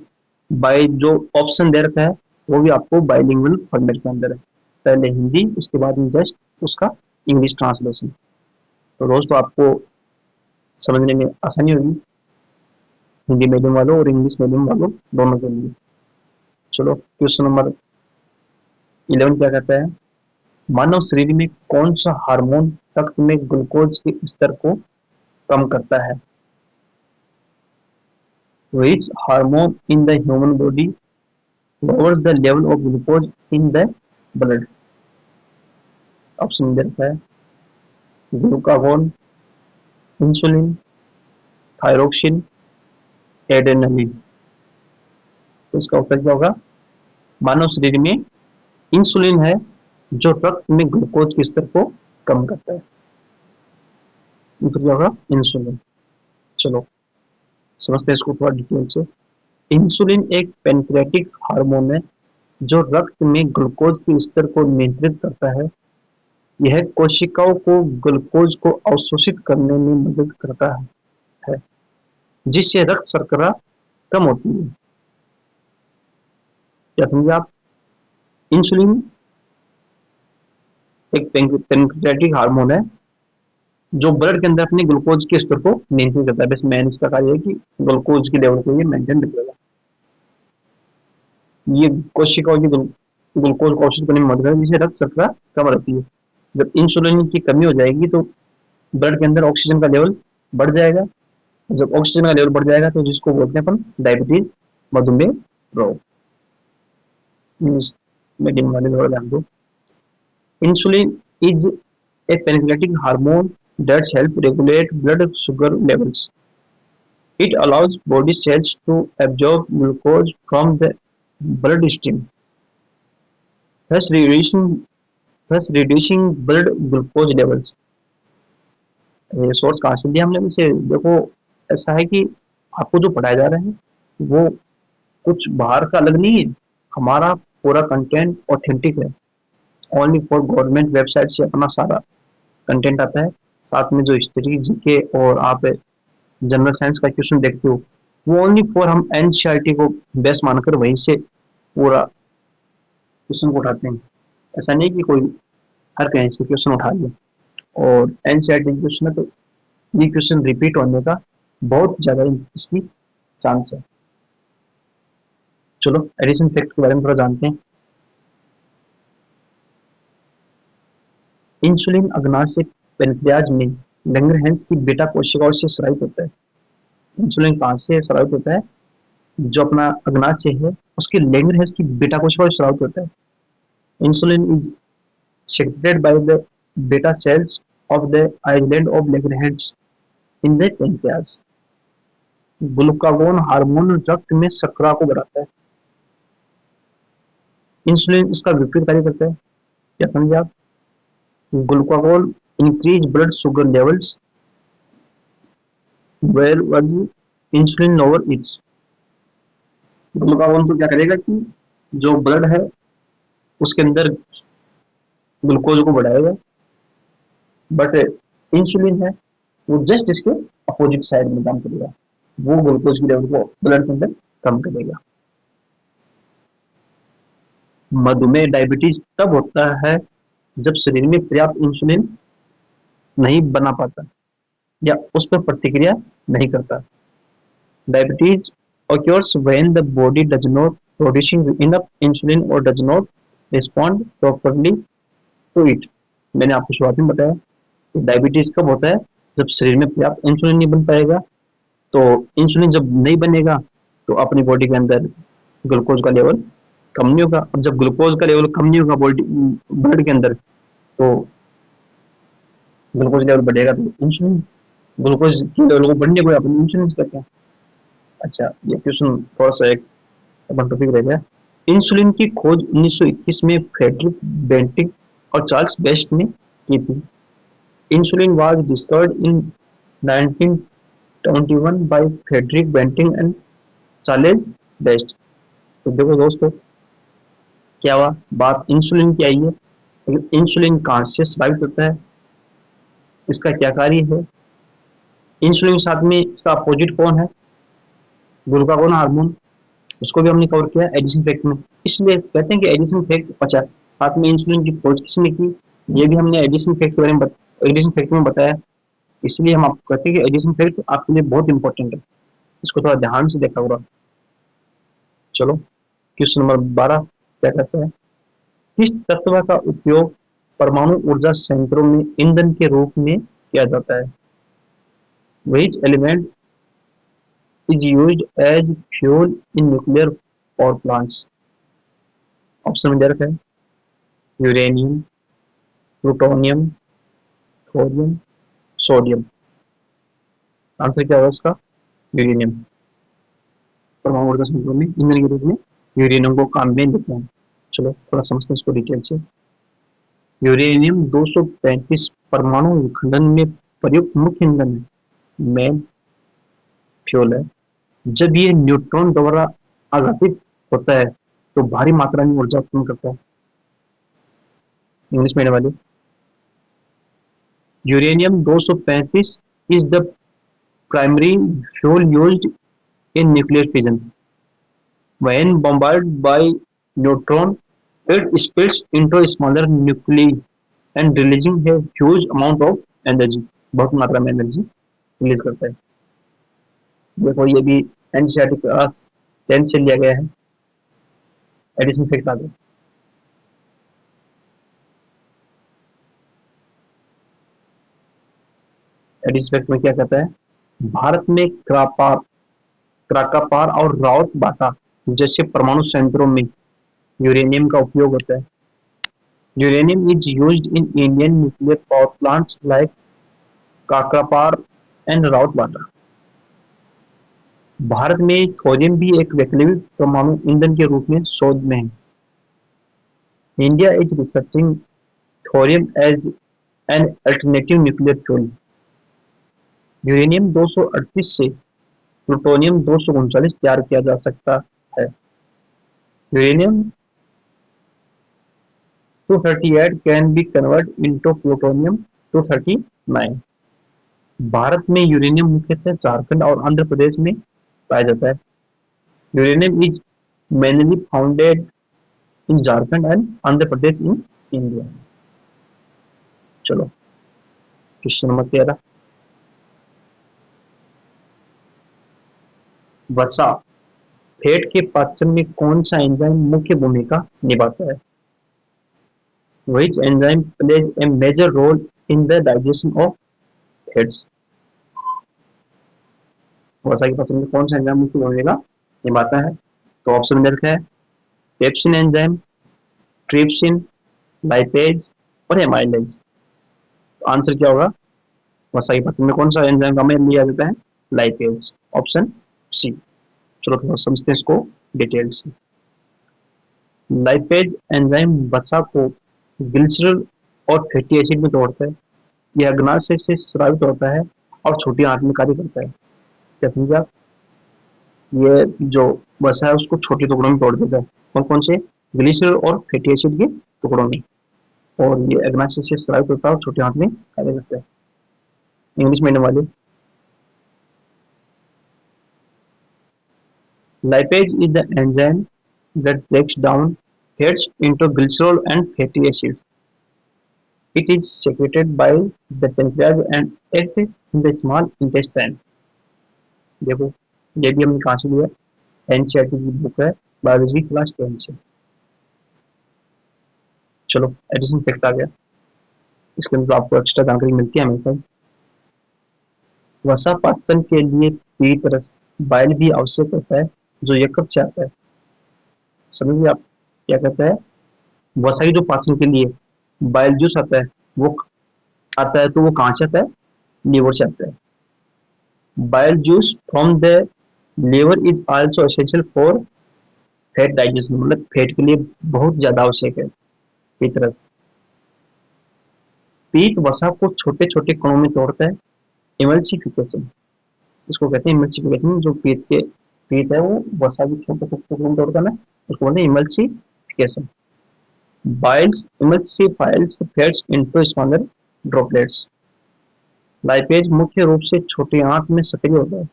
बाय जो ऑप्शन दे रखा है वो भी आपको बाइलिंगुअल फॉर्मेट के अंदर है। पहले हिंदी, उसके बाद में जस्ट उसका इंग्लिश ट्रांसलेशन। तो दोस्तों आपको समझने में आसानी होगी हिंदी मीडियम वालों और इंग्लिश मीडियम वालों दोनों के लिए। चलो क्वेश्चन नंबर 11 क्या कहता है? मानव शरीर में कौन सा हार्मोन रक्त में ग्लूकोज के स्तर को कम करता है? Which hormone in the human body lowers the level of glucose in the blood? Option दे रखा है ग्लूकागोन, इंसुलिन, थायरोक्सिन, एड्रेनलिन। तो इसका उत्तर क्या होगा? मानव शरीर में इंसुलिन है जो रक्त में ग्लूकोज के स्तर को कम करता है। उत्तर क्या होगा? इंसुलिन। चलो समझते हैं इसको थोड़ा डिटेल से। इंसुलिन एक पैनक्रियाटिक हार्मोन है जो रक्त में ग्लूकोज के स्तर को नियंत्रित करता है। यह कोशिकाओं को ग्लूकोज को अवशोषित करने में मदद करता है, जिससे रक्त शर्करा कम होती है। क्या समझे आप? इंसुलिन एक पैनक्रियाटिक हार्मोन है जो ब्लड के अंदर अपने ग्लूकोज के स्तर को नियंत्रित करता है। बस मेन इसका कार्य है कि ग्लूकोज की लेवल को ये मेंटेन रखेगा। ये कोशिकाओं की ग्लूकोज को अवशोषित करने में मदद करता है, जिससे रक्त शर्करा कम रहती है। जब इंसुलिन की कमी हो जाएगी तो ब्लड के अंदर ऑक्सीजन का लेवल बढ़ जाएगा। जब ऑक्सीजन का लेवल बढ़ जाएगा तो जिसको बोलते हैं अपन डायबिटीज, मधुमेह रोग। में गिनने वाले थोड़ा ध्यान दो। Insulin is a pancreatic hormone that helps regulate blood sugar levels. It allows body cells to absorb glucose from the bloodstream, thus reducing blood glucose levels. ये सोर्स कहाँ से दिया हमने इसे? देखो ऐसा है कि आपको जो पढ़ाया जा रहा है वो कुछ बाहर का अलग नहीं है। हमारा पूरा कंटेंट ऑथेंटिक है। ओनली फॉर गवर्नमेंट वेबसाइट से अपना सारा कंटेंट आता है। साथ में जो हिस्ट्री, जीके और आप जनरल साइंस का क्वेश्चन देखते हो वो ओनली फॉर हम एनसीईआरटी को बेस मानकर वहीं से पूरा क्वेश्चन को उठाते हैं। ऐसा नहीं कि कोई हर कहीं से क्वेश्चन उठा ले। और एनसीईआरटी क्वेश्चन है तो ये क्वेश्चन रिपीट होने का बहुत ज़्यादा इसकी चांस है। चलो एडिशन फैक्ट के बारे में थोड़ा जानते हैं। इंसुलिन अग्नाशय पैनक्रियाज में लैंगरहैंस की बीटा कोशिकाओं से स्रावित होता है। इंसुलिन कहाँ से स्रावित होता है? जो अपना अग्नाशय है उसके लैंगरहैंस की बीटा कोशिकाओं से स्रावित होता है। Insulin is secreted by the beta cells of the island of Langerhans in the pancreas. Glucagon hormone रक्त में शर्करा को बढ़ाता है। इंसुलिन इसका विपरीत कार्य करता है। क्या समझे आप? Glucagon increase blood sugar levels whereas insulin lower it's. Glucagon तो क्या करेगा कि जो ब्लड है उसके अंदर ग्लूकोज को बढ़ाएगा, बट इंसुलिन है वो जस्ट इसके अपोजिट साइड में काम करेगा। वो ग्लूकोज की लेवल को ब्लड के अंदर कम करेगा। मधुमेह डायबिटीज तब होता है जब शरीर में पर्याप्त इंसुलिन नहीं बना पाता या उस पर प्रतिक्रिया नहीं करता। Diabetes occurs when the body does not producing enough insulin or does not respond properly to it. मैंने आपको शुरुआत में बताया कि डायबिटीज कब होता है? जब शरीर में पर्याप्त इंसुलिन नहीं बन पाएगा। तो इंसुलिन जब नहीं बनेगा तो अपनी बॉडी के अंदर ग्लूकोज का लेवल कम नहीं होगा। अब जब ग्लूकोज का लेवल कम नहीं होगा बॉडी ब्लड के अंदर तो ग्लूकोज लेवल बढ़ेगा तो इंसुलिन ग्लूकोज के लेवल को बढ़ने को अपन इंसुलिन कहते हैं। अच्छा ये क्वेश्चन थोड़ा सा एक अपन टॉपिक रह गया। इंसुलिन की खोज 1921 में फ्रेडरिक बेंटिक और चार्ल्स बेस्ट ने की थी। Insulin was discovered in 1921 by Frederick Banting and Charles Best. तो देखो दोस्तों क्या हुआ, बात इंसुलिन की आई है। लेकिन इंसुलिन कहाँ से स्रावित होता है, इसका क्या कार्य है? इंसुलिन के साथ में इसका अपोजिट कौन है? Glucagon hormone. उसको भी हमने कवर किया एडिशन फैक्ट में। इसलिए कहते हैं कि एडिशन फैक्ट अच्छा। साथ में इंसुलिन की खोज किसने की ये भी हमने एडिशन फैक्ट के बारे में एडिशन फैक्ट में बताया। इसलिए हम आपको कहते हैं कि एडिशन फैक्ट आपके लिए बहुत इंपॉर्टेंट है। इसको थोड़ा ध्यान से देखा होगा। चलो क्वेश्चन नंबर 12 क्या कहता है? किस तत्व का उपयोग परमाणु ऊर्जा संयंत्रों में ईंधन के रूप में किया जाता है? Which element is used as fuel in nuclear power plants? Option में दे रखा है uranium, plutonium, thorium, sodium. Answer क्या होगा इसका? यूरेनियम। परमाणु ऊर्जा संयंत्रों में ईंधन के रूप में यूरेनियम को काम में लेते हैं। चलो थोड़ा समझते हैं इसको डिटेल से। यूरेनियम 235 परमाणु विखंडन में प्रयुक्त मुख्य ईंधन है, मेन फ्यूल है। जब ये न्यूट्रॉन द्वारा आघातित होता है तो भारी मात्रा में ऊर्जा उत्पन्न करता है। इंग्लिश मीडियम वाले, uranium 235 is the primary fuel used in nuclear fission. When bombarded by neutron, it splits into smaller nuclei and releasing a huge amount of energy. बहुत मात्रा में एनर्जी रिलीज करता है। देखो ये भी एनसीईआरटी क्लास 10 से लिया गया है। एडिशन फैक्ट आ गया। एडिशन फैक्ट में क्या कहता है? भारत में क्राकापार और राउत बाटा जैसे परमाणु संयंत्रों में यूरेनियम का उपयोग होता है। Uranium is used in Indian nuclear power plants like Kakrapar and Rawatbhata. Bharat में थोरियम भी एक वैकल्पिक परमाणु ईंधन के रूप में शोध में है। India is researching thorium as an alternative nuclear fuel. Uranium 238 से प्लूटोनियम 239 तैयार किया जा सकता है। Uranium 238 can be convert into plutonium 239। भारत में यूरेनियम मुख्यतः झारखंड और आंध्र प्रदेश में पाया जाता है। Uranium is mainly founded in Jharkhand and Andhra Pradesh in India. चलो क्वेश्चन नंबर 13, वसा फैट के पाचन में कौन सा एंजाइम मुख्य भूमिका निभाता है? Which enzyme plays a major role in the digestion of fats? वसा के पाचन में कौन सा एंजाइम मुख्य भूमिका निभाता है? तो ऑप्शन में रखा है पेप्सिन एंजाइम, ट्रिप्सिन, लाइपेज और एमाइलेज। तो आंसर क्या होगा? वसा के पाचन में कौन सा एंजाइम काम में लिया जाता है? Lipase, option C. चलो थोड़ा समझते हैं इसको डिटेल से। लाइपेज एंजाइम वसा को ग्लिसरॉल और फैटी एसिड में तोड़ता है। यह अग्नाशय से स्रावित होता है और छोटी आंत में कार्य करता है। क्या समझा? ये जो वसा है उसको छोटे टुकड़ों में तोड़ देता है। कौन कौन से? ग्लिसरॉल और फैटी एसिड के टुकड़ों में। और ये अग्नाशय से स्रावित होता है और छोटी आंत में कार्य करता है। इंग्लिश मीडियम वाले, lipase is the enzyme that breaks down fats into glycerol and fatty acids. It is secreted by the pancreas and acts in the small intestine. देखो ये भी हमने कहाँ से लिया? एनसीईआरटी की बुक है बायोलॉजी क्लास 10 से। चलो एडिशन फैक्ट आ गया। इसके अंदर आपको एक्स्ट्रा जानकारी मिलती है हमेशा। वसा पाचन के लिए पीत रस बाइल भी आवश्यक होता है जो यकृत से आता है। समझिए आप क्या कहता है? वसा की जो पाचन के लिए बाइल जूस आता है वो आता है, तो वो कहाँ से आता है? लीवर से आता है। Bile juice from the liver is also essential for fat digestion. मतलब फैट के लिए बहुत ज्यादा आवश्यक है पीत रस। पीत वसा को छोटे छोटे कणों में तोड़ता है, इमल्सिफिकेशन इसको कहते हैं। इमल्सिफिकेशन जो पीत है वो वसा की छोटे छोटे टुकड़ों में तोड़ता है ना, उसको बोलते हैं emulsification. Biles emulsifies fats into smaller droplets. Lipase मुख्य रूप से छोटी आंत में सक्रिय होता है।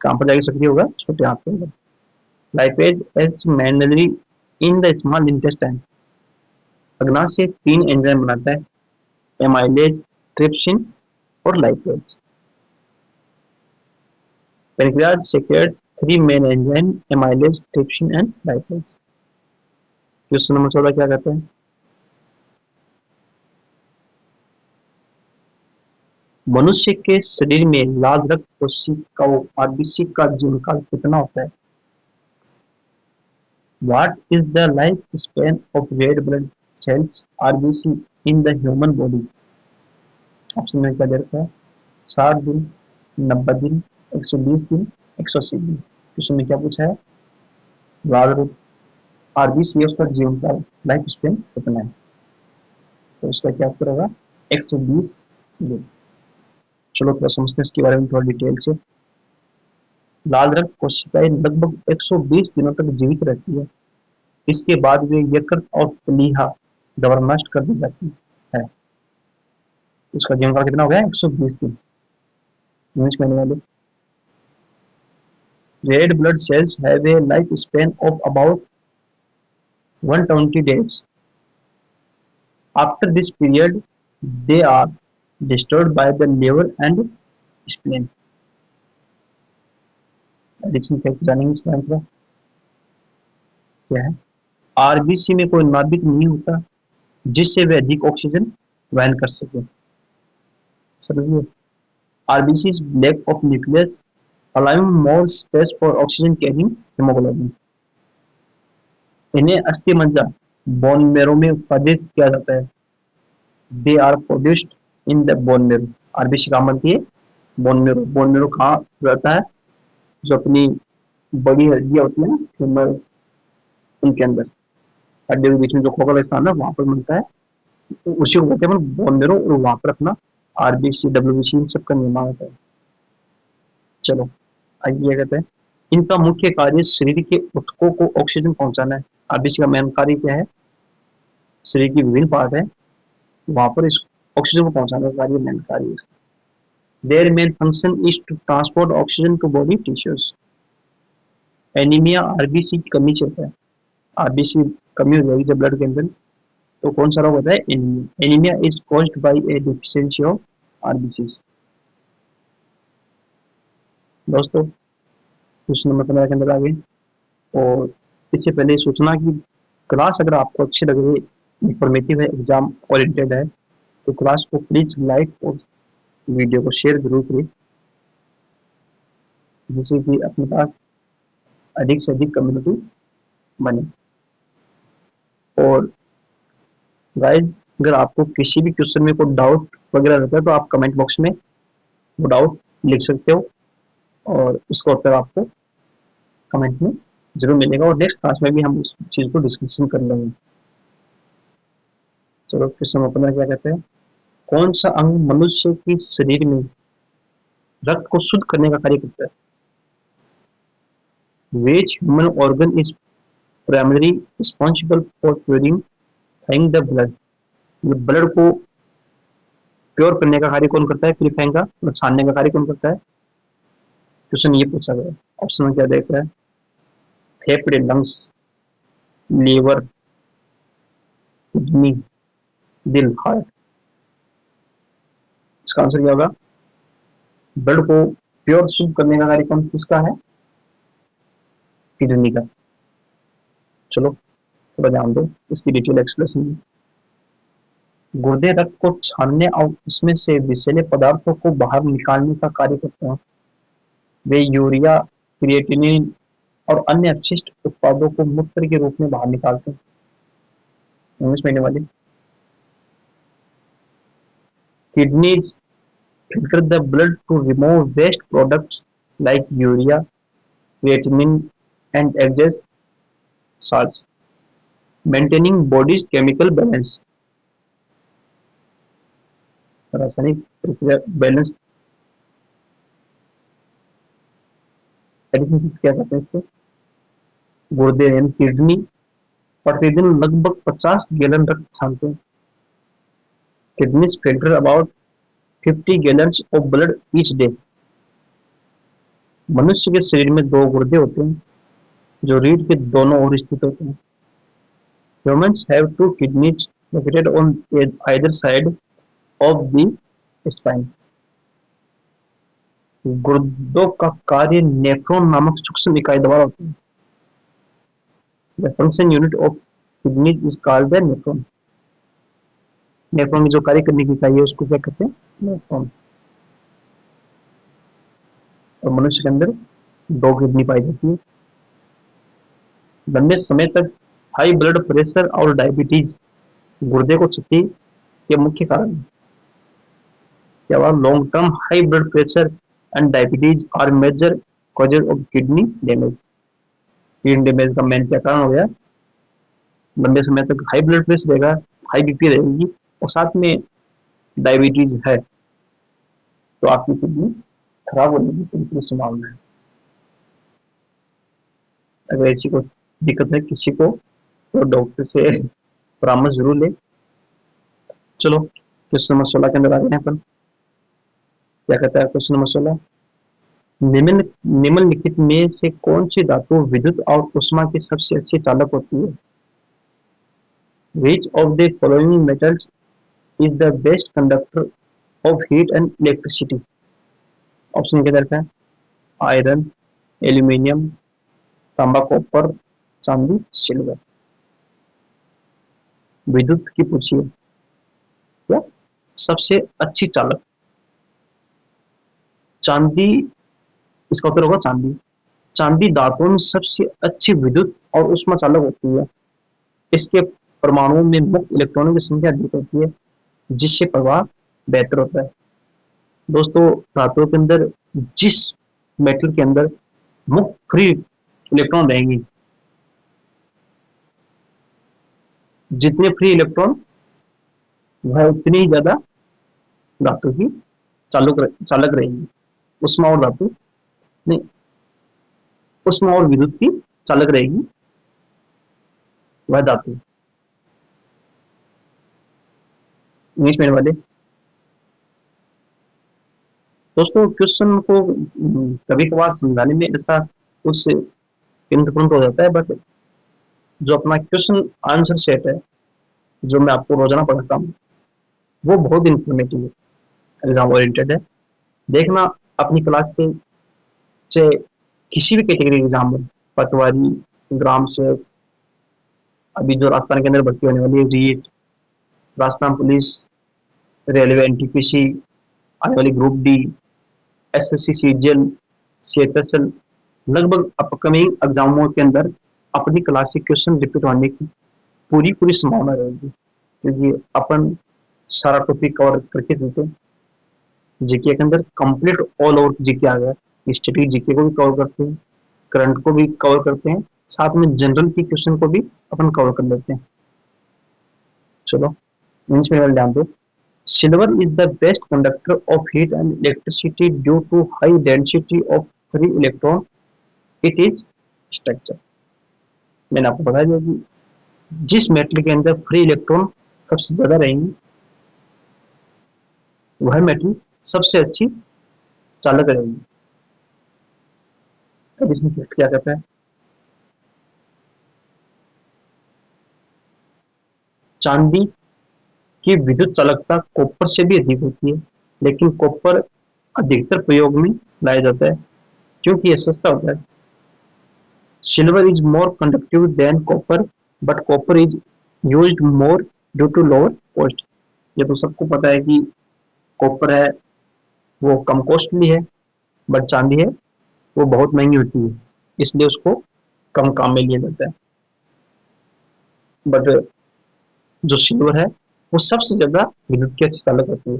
कहाँ पर जाकर सक्रिय होगा? छोटी आंत के अंदर। Lipase acts mainly in the small intestine. अग्नाशय 3 एंजाइम बनाता है, एमाइलेज, ट्रिप्सिन और lipase. Pancreas secretes 3 main enzyme, amylase, trypsin and lipase. Question number 14 क्या कहते हैं? मनुष्य के शरीर में लाल रक्त कोशिकाओं आरबीसी का जीवनकाल कितना होता है? What is the life span of red blood cells RBC in the human body? Option में क्या दे रखा है? 7 दिन, 90 दिन, 120 दिन, 180 दिन। क्वेश्चन में क्या पूछा है? लाल आरबीसी है, उसका जीवन काल, लाइफ स्पेन कितना है? तो उसका क्या उत्तर होगा? 120 दिन। चलो थोड़ा समझते हैं इसके बारे में थोड़ा डिटेल से। लाल रक्त कोशिकाएं लगभग 120 दिनों तक जीवित रहती है। इसके बाद वे यकृत और प्लीहा द्वारा नष्ट कर दी जाती है। इसका जीवनकाल कितना हो गया? 120 दिन। समझ में आने वाले। Red blood cells have a life span of about 120 days. After this period, they are destroyed by the liver and spleen. Addiction fact जानेंगे इसका आंसर क्या है? आरबीसी में कोई नाभिक नहीं होता जिससे वे अधिक ऑक्सीजन वहन कर सके। समझिए, RBC is lack of nucleus allowing more space for oxygen carrying hemoglobin. इन्हें अस्थि मज्जा बोन मेरो में उत्पादित किया जाता है। They are produced in the bone marrow. RBC कहाँ बनती है? Bone marrow. बोन मेरो कहाँ रहता है? जो अपनी बड़ी हड्डियां होती है ना, फीमर, उनके अंदर हड्डियों के बीच में जो खोखला स्थान है वहां पर बनता है। तो उसी को कहते हैं बोन मेरो, और वहां पर अपना आरबीसी, डब्ल्यूबीसी इन सबका निर्माण होता है। चलो आइए क्या कहते हैं, इनका मुख्य कार्य शरीर के ऊतकों को ऑक्सीजन पहुंचाना है। आरबीसी का मेन कार्य क्या है? शरीर की विभिन्न पार्ट है, वहां पर इस ऑक्सीजन को पहुंचाने का कार्य मेन कार्य है। Their main function is to transport oxygen to body tissues. Anaemia RBC की कमी से होता है। आरबीसी कमी हो जाएगी जब ब्लड के अंदर, तो कौन सा रोग होता है? Anaemia. Anaemia is caused by A deficiency of RBC. दोस्तों क्वेश्चन नंबर 15 के अंदर आ गए। और इससे पहले सूचना की क्लास अगर आपको अच्छी लग रही है, इंफॉर्मेटिव है, एग्जाम ओरिएंटेड है, तो क्लास को प्लीज लाइक और वीडियो को शेयर जरूर करें, जिससे कि अपने पास अधिक से अधिक कम्युनिटी बने। और गाइज अगर आपको किसी भी क्वेश्चन में कोई डाउट वगैरह रहता है तो आप कमेंट बॉक्स में वो डाउट लिख सकते हो, और उसका उत्तर आपको कमेंट में जरूर मिलेगा, और नेक्स्ट क्लास में भी हम उस चीज को डिस्कशन कर लेंगे। चलो क्वेश्चन नंबर 15 क्या कहते हैं? कौन सा अंग मनुष्य के शरीर में रक्त को शुद्ध करने का कार्य करता है? Which human organ is primarily responsible for purifying the blood? Blood को प्योर करने का कार्य कौन करता है? प्यूरिफाइंग का मतलब छानने का कार्य कौन करता है? क्वेश्चन ये पूछा गया। ऑप्शन में क्या देख रहा है? फेफड़े, लंग्स, लीवर, किडनी, दिल, हार्ट। इसका आंसर क्या होगा? ब्लड को प्योर शुद्ध करने का कार्य कौन किसका है? किडनी का। चलो थोड़ा ध्यान दो इसकी डिटेल एक्सप्लेनेशन में। गुर्दे रक्त को छानने और उसमें से विषैले पदार्थों को बाहर निकालने का कार्य करते हैं। वे यूरिया, क्रिएटिनिन और अन्य अपशिष्ट उत्पादों को मूत्र के रूप में बाहर निकालते हैं। इंग्लिश में वाली kidneys filter the blood to remove waste products like urea, creatinine, and excess salts, maintaining body's chemical balance. रासायनिक प्रक्रिया बैलेंस एडिशन क्या कहते हैं इसको? गुर्दे यानी किडनी प्रतिदिन लगभग 50 गैलन रक्त छानते हैं। Kidneys filter about 50 gallons of blood each day. मनुष्य के शरीर में 2 गुर्दे होते हैं जो रीढ़ के दोनों ओर स्थित होते हैं। Humans have 2 kidneys located on either side of the spine. गुर्दों का कार्य नेफ्रॉन नामक सूक्ष्म इकाई द्वारा होता है। The function unit of kidneys is called the nephron. Nephron की जो कार्य करने की इकाई है उसको क्या कहते हैं? नेफ्रॉन। और मनुष्य के अंदर 2 किडनी पाई जाती है। लंबे समय तक हाई ब्लड प्रेशर और डायबिटीज गुर्दे को क्षति के मुख्य कारण है। क्या हुआ? Long term high blood pressure and diabetes are major causes of kidney damage. Kidney damage का मेन क्या कारण हो गया? लंबे समय तक हाई ब्लड प्रेशर रहेगा, हाई बीपी रहेगी, और साथ में डायबिटीज है, तो आपकी किडनी खराब होने की पूरी संभावना है। अगर किसी को दिक्कत है किसी को, तो डॉक्टर से परामर्श जरूर ले। चलो क्वेश्चन नंबर 16 के अंदर आ गए हैं अपन। क्या कहता है क्वेश्चन नंबर 16? निम्न निम्नलिखित में से कौन सी धातु विद्युत और ऊष्मा की सबसे अच्छी चालक होती है? Which of the following metals is the best conductor of heat and electricity? Option के तरफ है आयरन, एल्यूमिनियम, तांबा, कॉपर, चांदी, सिल्वर। विद्युत की पूछिए क्या सबसे अच्छी चालक? चांदी, इसका उत्तर होगा चांदी। चांदी धातुओं में सबसे अच्छी विद्युत और ऊष्मा चालक होती है। इसके परमाणुओं में मुक्त इलेक्ट्रॉनों की संख्या अधिक होती है, जिससे प्रवाह बेहतर होता है। दोस्तों, धातुओं के अंदर जिस मेटल के अंदर मुक्त फ्री इलेक्ट्रॉन रहेंगे, जितने फ्री इलेक्ट्रॉन, वह उतनी ही ज्यादा धातु की चालक रहेगी। उष्मा और धातु नहीं, उष्मा और विद्युत की चालक रहेगी वह धातु। इंग्लिश मीडियम वाले दोस्तों, क्वेश्चन को कभी कभार समझाने में ऐसा कुछ किंतु हो जाता है, बट जो अपना क्वेश्चन आंसर सेट है, जो मैं आपको रोजाना पढ़ाता हूँ, वो बहुत इंफॉर्मेटिव है, एग्जाम ओरिएंटेड है। देखना अपनी क्लास से किसी भी कैटेगरी एग्जाम में, पटवारी, ग्राम से, अभी जो राजस्थान के अंदर भर्ती होने वाली है REET, Rajasthan police, railway NTPC, आने वाली group D, SSC CGL, CHSL, लगभग अपकमिंग एग्जामों के अंदर अपनी क्लास से क्वेश्चन रिपीट होने की पूरी पूरी संभावना रहेगी, क्योंकि अपन सारा टॉपिक कवर करके चलते हैं। जीके के अंदर कंप्लीट ऑल ओवर जीके आ गया, स्टैटिक जीके को भी कवर करते हैं, करंट को भी कवर करते हैं, साथ में जनरल की क्वेश्चन को भी अपन कवर कर लेते हैं। चलो मीन्स में ध्यान दो। Silver is the best conductor of heat and electricity due to high density of free electron it is structure. मैंने आपको बता दिया कि जिस मेटल के अंदर फ्री इलेक्ट्रॉन सबसे ज्यादा रहेंगे, वह मेटल सबसे अच्छी चालक रहेगी। अब इसमें क्या कहता है? चांदी की विद्युत चालकता कॉपर से भी अधिक होती है, लेकिन कॉपर अधिकतर प्रयोग में लाया जाता है क्योंकि यह सस्ता होता है। Silver is more conductive than copper, but copper is used more due to lower cost. ये तो सबको पता है कि कॉपर है वो कम कॉस्टली है, बट चांदी है वो बहुत महंगी होती है, इसलिए उसको कम काम में लिया जाता है। बट जो सिल्वर है वो सबसे ज्यादा विद्युत की अच्छी चालक होती है।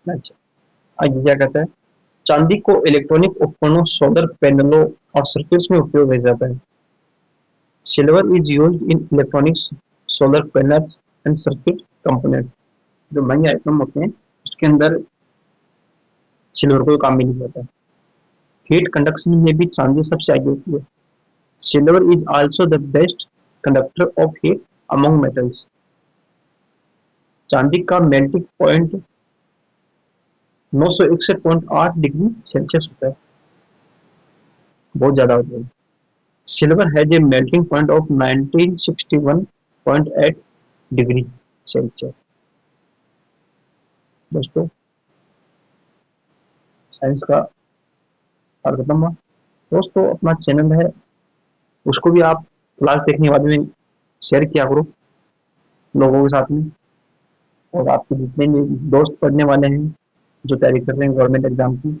अच्छा, आगे क्या कहता है? चांदी को इलेक्ट्रॉनिक उपकरणों, सोलर पैनलों और सर्किट्स में उपयोग किया जाता है। Silver is used in electronics, solar panels and circuit components. जो महंगे आइटम होते हैं उसके अंदर सिल्वर को काम में लिया जाता है। हीट कंडक्शन में भी चांदी सबसे आगे होती है। Silver is also the best conductor of heat among metals. चांदी का मेल्टिंग पॉइंट 961.8 डिग्री सेल्सियस होता है, बहुत ज्यादा होता है। Silver has a melting point of 1961.8 degree Celsius. दोस्तों, साइंस का पाठ खत्म हुआ। दोस्तों, अपना चैनल है उसको भी आप क्लास देखने के बाद में शेयर किया करो लोगों के साथ में, और आपके जितने भी दोस्त पढ़ने वाले हैं जो तैयारी कर रहे हैं गवर्नमेंट एग्जाम की,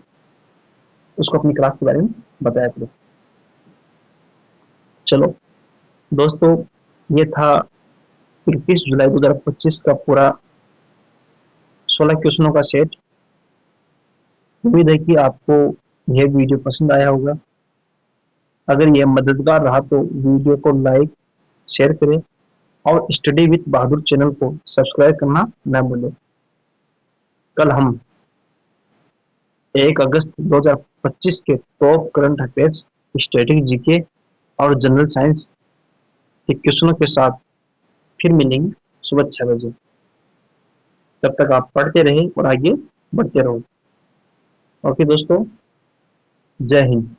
उसको अपनी क्लास के बारे में बताया करो। चलो दोस्तों, ये था 31 जुलाई 2025 का पूरा 16 क्वेश्चनों का सेट। उम्मीद है कि आपको यह वीडियो पसंद आया होगा। अगर यह मददगार रहा तो वीडियो को लाइक शेयर करें और स्टडी विद बहादुर चैनल को सब्सक्राइब करना न भूलें। कल हम 1 अगस्त 2025 के top current affairs, static GK और जनरल साइंस के क्वेश्चनों के साथ फिर मिलेंगे सुबह 6 बजे। तब तक आप पढ़ते रहें और आगे बढ़ते रहो। ओके दोस्तों, जय हिंद।